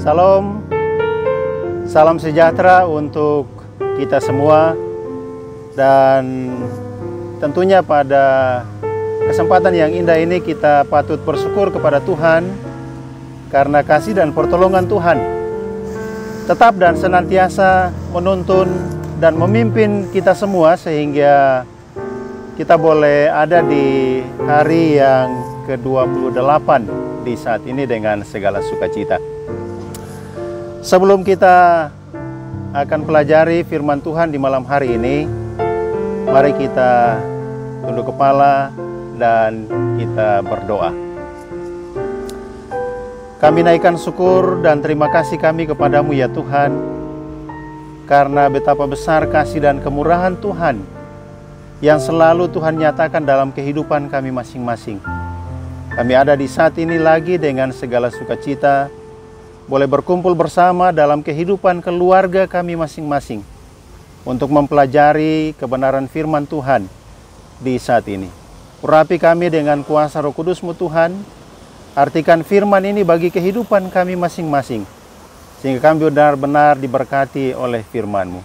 Salam, salam sejahtera untuk kita semua. Dan tentunya pada kesempatan yang indah ini kita patut bersyukur kepada Tuhan karena kasih dan pertolongan Tuhan tetap dan senantiasa menuntun dan memimpin kita semua sehingga kita boleh ada di hari yang ke-28 di saat ini dengan segala sukacita. Sebelum kita akan pelajari firman Tuhan di malam hari ini, mari kita tunduk kepala dan kita berdoa. Kami naikkan syukur dan terima kasih kami kepadamu ya Tuhan, karena betapa besar kasih dan kemurahan Tuhan yang selalu Tuhan nyatakan dalam kehidupan kami masing-masing. Kami ada di saat ini lagi dengan segala sukacita, boleh berkumpul bersama dalam kehidupan keluarga kami masing-masing untuk mempelajari kebenaran firman Tuhan di saat ini. Urapi kami dengan kuasa Roh Kudus-Mu Tuhan, artikan firman ini bagi kehidupan kami masing-masing, sehingga kami benar-benar diberkati oleh firman-Mu.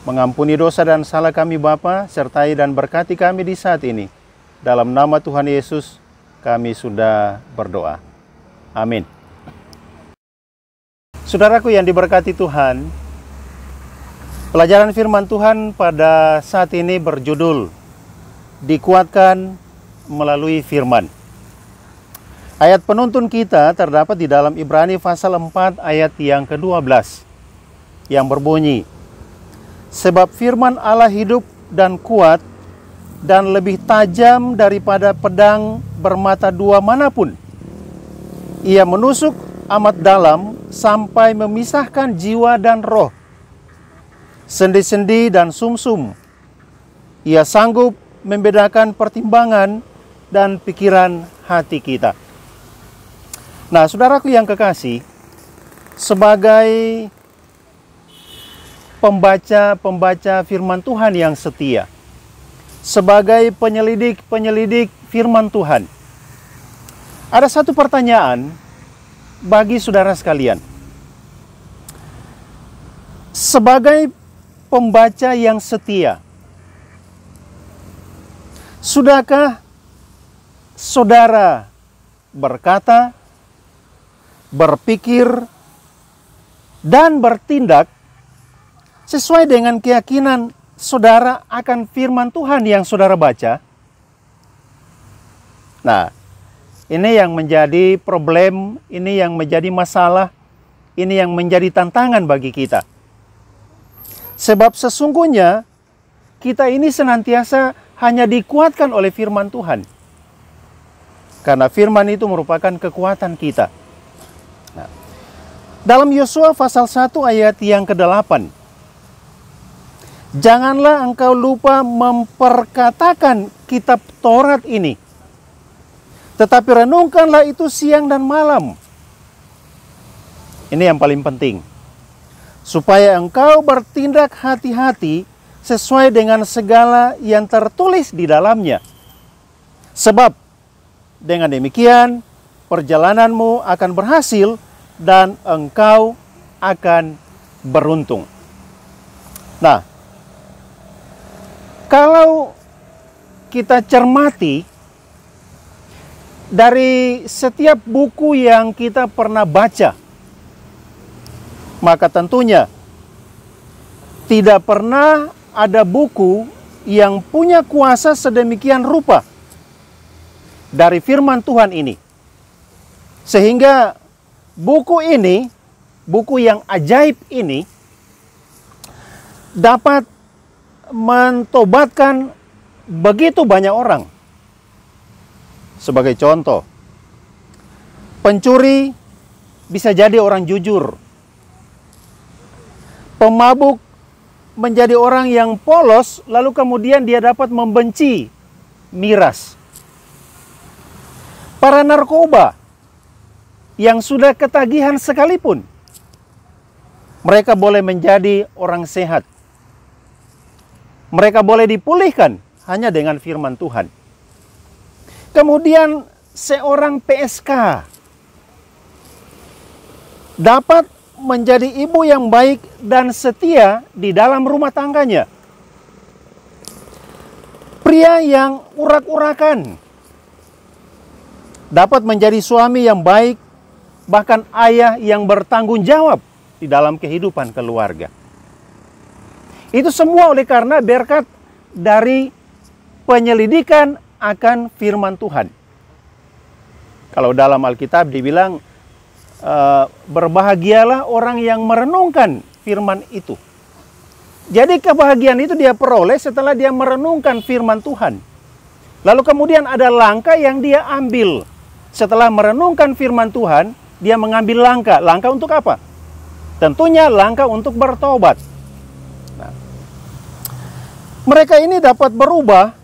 Mengampuni dosa dan salah kami Bapa, sertai dan berkati kami di saat ini. Dalam nama Tuhan Yesus kami sudah berdoa. Amin. Saudaraku yang diberkati Tuhan, pelajaran firman Tuhan pada saat ini berjudul Dikuatkan Melalui Firman. Ayat penuntun kita terdapat di dalam Ibrani pasal 4 ayat yang ke-12 yang berbunyi, sebab firman Allah hidup dan kuat dan lebih tajam daripada pedang bermata dua manapun. Ia menusuk amat dalam sampai memisahkan jiwa dan roh, sendi-sendi dan sumsum. Ia sanggup membedakan pertimbangan dan pikiran hati kita. Nah, saudaraku yang kekasih, sebagai pembaca firman Tuhan yang setia, sebagai penyelidik firman Tuhan, ada satu pertanyaan bagi saudara sekalian. Sebagai pembaca yang setia, sudahkah saudara berkata, berpikir, dan bertindak sesuai dengan keyakinan saudara akan firman Tuhan yang saudara baca? Nah, ini yang menjadi problem, ini yang menjadi masalah, ini yang menjadi tantangan bagi kita. Sebab sesungguhnya kita ini senantiasa hanya dikuatkan oleh firman Tuhan. Karena firman itu merupakan kekuatan kita. Nah, dalam Yosua pasal 1 ayat yang ke-8, janganlah engkau lupa memperkatakan kitab Taurat ini, tetapi renungkanlah itu siang dan malam. Ini yang paling penting, supaya engkau bertindak hati-hati sesuai dengan segala yang tertulis di dalamnya. Sebab dengan demikian perjalananmu akan berhasil dan engkau akan beruntung. Nah, kalau kita cermati dari setiap buku yang kita pernah baca, maka tentunya tidak pernah ada buku yang punya kuasa sedemikian rupa dari firman Tuhan ini. Sehingga buku ini, buku yang ajaib ini, dapat mentobatkan begitu banyak orang. Sebagai contoh, pencuri bisa jadi orang jujur. Pemabuk menjadi orang yang polos, lalu kemudian dia dapat membenci miras. Para narkoba yang sudah ketagihan sekalipun, mereka boleh menjadi orang sehat. Mereka boleh dipulihkan hanya dengan firman Tuhan. Kemudian seorang PSK dapat menjadi ibu yang baik dan setia di dalam rumah tangganya. Pria yang urak-urakan dapat menjadi suami yang baik, bahkan ayah yang bertanggung jawab di dalam kehidupan keluarga. Itu semua oleh karena berkat dari penyelidikan akan firman Tuhan. Kalau dalam Alkitab dibilang, berbahagialah orang yang merenungkan firman itu. Jadi kebahagiaan itu dia peroleh setelah dia merenungkan firman Tuhan. Lalu kemudian ada langkah yang dia ambil. Setelah merenungkan firman Tuhan, dia mengambil langkah. Langkah untuk apa? Tentunya langkah untuk bertobat. Nah, mereka ini dapat berubah.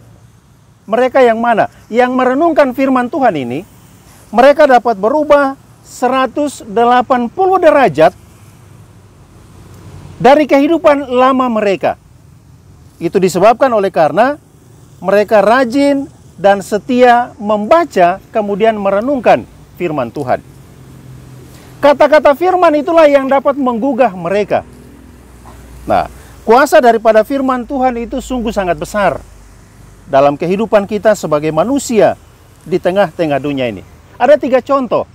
Mereka yang mana? Yang merenungkan firman Tuhan ini, mereka dapat berubah 180 derajat dari kehidupan lama mereka. Itu disebabkan oleh karena mereka rajin dan setia membaca kemudian merenungkan firman Tuhan. Kata-kata firman itulah yang dapat menggugah mereka. Nah, kuasa daripada firman Tuhan itu sungguh sangat besar dalam kehidupan kita sebagai manusia di tengah-tengah dunia ini. Ada 3 contoh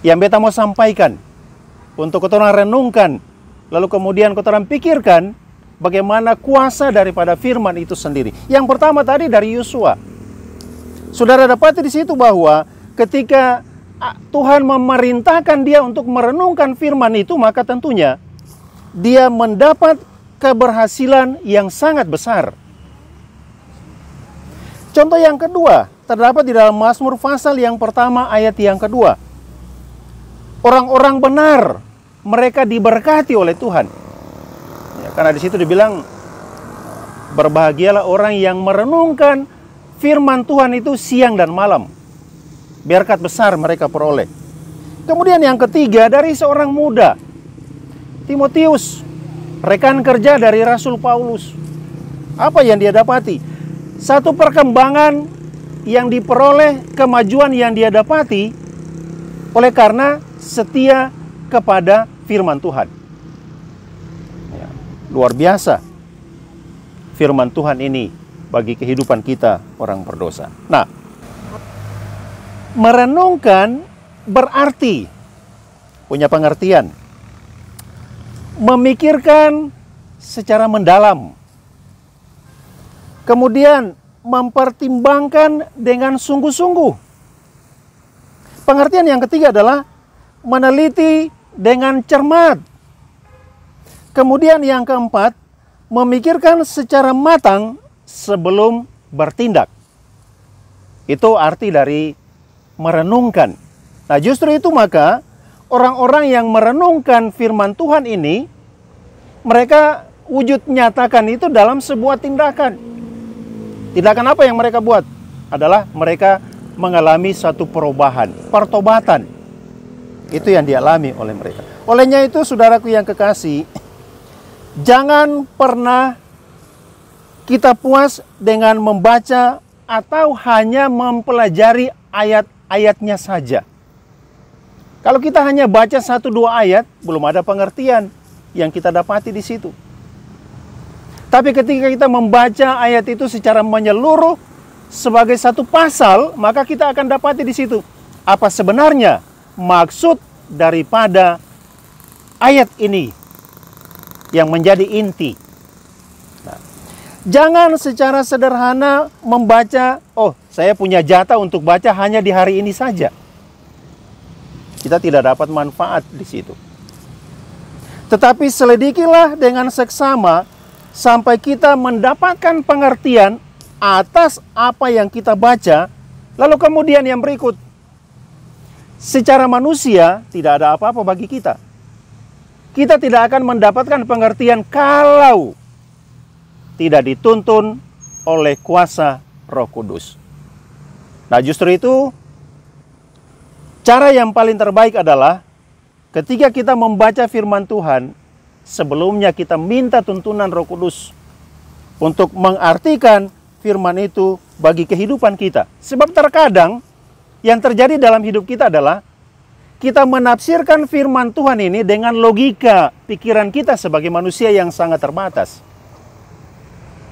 yang beta mau sampaikan untuk kotoran renungkan, lalu kemudian kotoran pikirkan bagaimana kuasa daripada firman itu sendiri. Yang pertama tadi dari Yosua. Saudara dapati di situ bahwa ketika Tuhan memerintahkan dia untuk merenungkan firman itu, maka tentunya dia mendapat keberhasilan yang sangat besar. Contoh yang kedua terdapat di dalam Mazmur pasal yang pertama ayat yang kedua. Orang-orang benar, mereka diberkati oleh Tuhan. Ya, karena di situ dibilang, berbahagialah orang yang merenungkan firman Tuhan itu siang dan malam. Berkat besar mereka peroleh. Kemudian yang ketiga dari seorang muda, Timotius, rekan kerja dari Rasul Paulus. Apa yang dia dapati? Satu perkembangan yang diperoleh, kemajuan yang dia dapati oleh karena setia kepada firman Tuhan. Ya, luar biasa firman Tuhan ini bagi kehidupan kita orang berdosa. Nah, merenungkan berarti punya pengertian, memikirkan secara mendalam, kemudian mempertimbangkan dengan sungguh-sungguh. Pengertian yang ketiga adalah meneliti dengan cermat. Kemudian yang keempat, memikirkan secara matang sebelum bertindak. Itu arti dari merenungkan. Nah, justru itu maka orang-orang yang merenungkan firman Tuhan ini, mereka wujud nyatakan itu dalam sebuah tindakan. Tindakan apa yang mereka buat? Adalah mereka mengalami satu perubahan, pertobatan. Itu yang dialami oleh mereka. Olehnya itu, saudaraku yang kekasih, jangan pernah kita puas dengan membaca atau hanya mempelajari ayat-ayatnya saja. Kalau kita hanya baca 1-2 ayat, belum ada pengertian yang kita dapati di situ. Tapi ketika kita membaca ayat itu secara menyeluruh sebagai satu pasal, maka kita akan dapati di situ apa sebenarnya maksud daripada ayat ini yang menjadi inti. Nah, jangan secara sederhana membaca, oh saya punya jatah untuk baca hanya di hari ini saja. Kita tidak dapat manfaat di situ. Tetapi selidikilah dengan seksama sampai kita mendapatkan pengertian atas apa yang kita baca. Lalu kemudian yang berikut, secara manusia tidak ada apa-apa bagi kita. Kita tidak akan mendapatkan pengertian kalau tidak dituntun oleh kuasa Roh Kudus. Nah, justru itu cara yang paling terbaik adalah ketika kita membaca firman Tuhan, sebelumnya kita minta tuntunan Roh Kudus untuk mengartikan firman itu bagi kehidupan kita. Sebab terkadang yang terjadi dalam hidup kita adalah kita menafsirkan firman Tuhan ini dengan logika pikiran kita sebagai manusia yang sangat terbatas.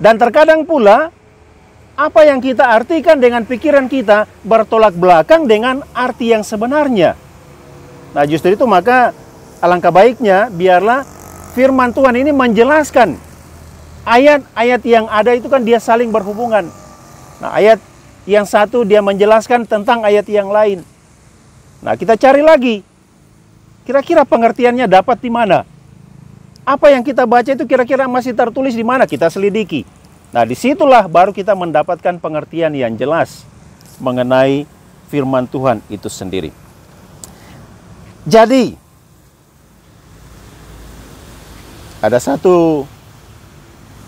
Dan terkadang pula, apa yang kita artikan dengan pikiran kita bertolak belakang dengan arti yang sebenarnya. Nah, justru itu maka alangkah baiknya biarlah firman Tuhan ini menjelaskan. Ayat-ayat yang ada itu kan dia saling berhubungan. Nah, ayat yang satu dia menjelaskan tentang ayat yang lain. Nah, kita cari lagi. Kira-kira pengertiannya dapat di mana? Apa yang kita baca itu kira-kira masih tertulis di mana? Kita selidiki. Nah, disitulah baru kita mendapatkan pengertian yang jelas mengenai firman Tuhan itu sendiri. Jadi, ada satu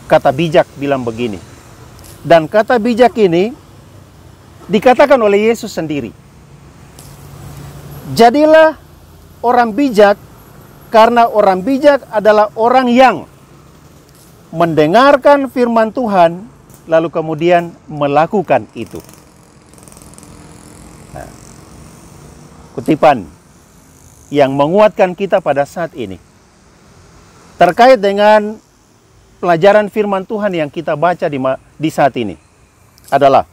kata bijak bilang begini. Dan kata bijak ini dikatakan oleh Yesus sendiri. Jadilah orang bijak, karena orang bijak adalah orang yang mendengarkan firman Tuhan, lalu kemudian melakukan itu. Nah, kutipan yang menguatkan kita pada saat ini terkait dengan pelajaran firman Tuhan yang kita baca di saat ini adalah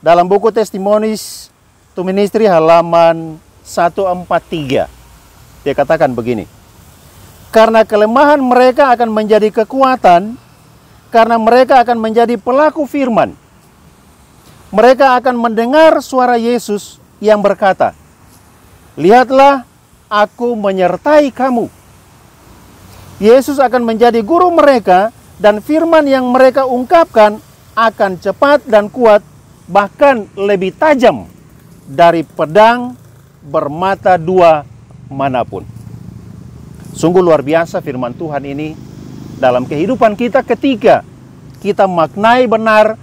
dalam buku Testimonies to Ministry halaman 143. Dia katakan begini. Karena kelemahan mereka akan menjadi kekuatan, karena mereka akan menjadi pelaku firman. Mereka akan mendengar suara Yesus yang berkata, "Lihatlah, aku menyertai kamu." Yesus akan menjadi guru mereka, dan firman yang mereka ungkapkan akan cepat dan kuat, bahkan lebih tajam dari pedang bermata dua manapun. Sungguh luar biasa firman Tuhan ini dalam kehidupan kita ketika kita maknai benar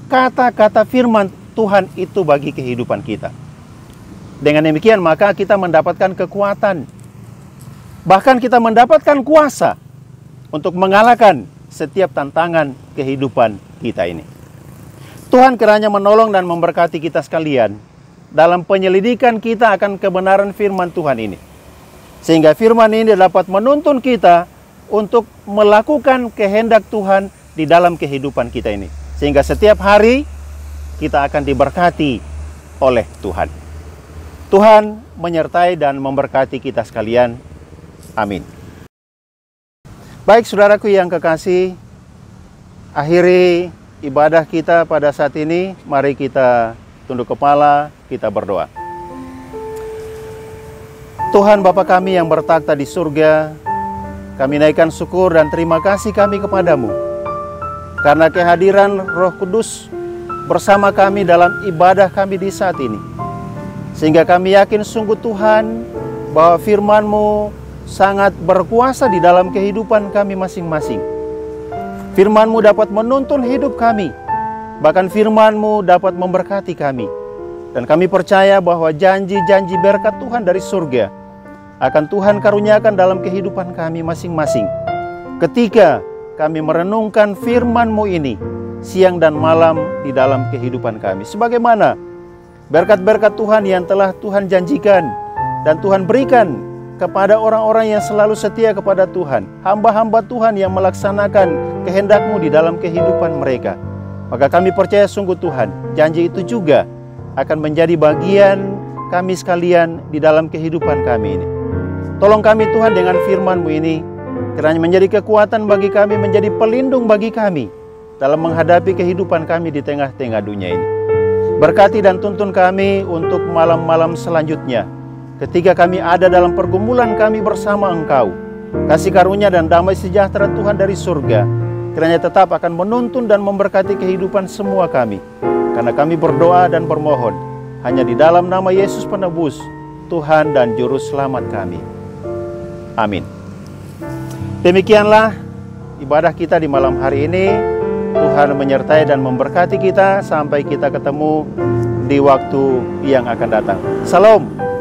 kata-kata firman Tuhan itu bagi kehidupan kita. Dengan demikian maka kita mendapatkan kekuatan. Bahkan kita mendapatkan kuasa untuk mengalahkan setiap tantangan kehidupan kita ini. Tuhan kiranya menolong dan memberkati kita sekalian dalam penyelidikan kita akan kebenaran firman Tuhan ini. Sehingga firman ini dapat menuntun kita untuk melakukan kehendak Tuhan di dalam kehidupan kita ini. Sehingga setiap hari kita akan diberkati oleh Tuhan. Tuhan menyertai dan memberkati kita sekalian. Amin. Baik saudaraku yang kekasih, akhiri ibadah kita pada saat ini. Mari kita tunduk kepala, kita berdoa. Tuhan Bapa kami yang bertakhta di surga, kami naikkan syukur dan terima kasih kami kepadamu karena kehadiran Roh Kudus bersama kami dalam ibadah kami di saat ini. Sehingga kami yakin sungguh Tuhan bahwa firman-Mu sangat berkuasa di dalam kehidupan kami masing-masing. Firman-Mu dapat menuntun hidup kami. Bahkan firman-Mu dapat memberkati kami. Dan kami percaya bahwa janji-janji berkat Tuhan dari surga akan Tuhan karuniakan dalam kehidupan kami masing-masing. Ketika kami merenungkan firman-Mu ini siang dan malam di dalam kehidupan kami. Sebagaimana berkat-berkat Tuhan yang telah Tuhan janjikan dan Tuhan berikan kepada orang-orang yang selalu setia kepada Tuhan, hamba-hamba Tuhan yang melaksanakan kehendak-Mu di dalam kehidupan mereka. Maka kami percaya sungguh Tuhan, janji itu juga akan menjadi bagian kami sekalian di dalam kehidupan kami ini. Tolong kami Tuhan dengan firman-Mu ini, kiranya menjadi kekuatan bagi kami, menjadi pelindung bagi kami dalam menghadapi kehidupan kami di tengah-tengah dunia ini. Berkati dan tuntun kami untuk malam-malam selanjutnya. Ketika kami ada dalam pergumulan kami bersama Engkau, kasih karunia dan damai sejahtera Tuhan dari surga kiranya tetap akan menuntun dan memberkati kehidupan semua kami. Karena kami berdoa dan bermohon hanya di dalam nama Yesus Penebus, Tuhan dan Juru Selamat kami. Amin. Demikianlah ibadah kita di malam hari ini. Tuhan menyertai dan memberkati kita sampai kita ketemu di waktu yang akan datang. Salam.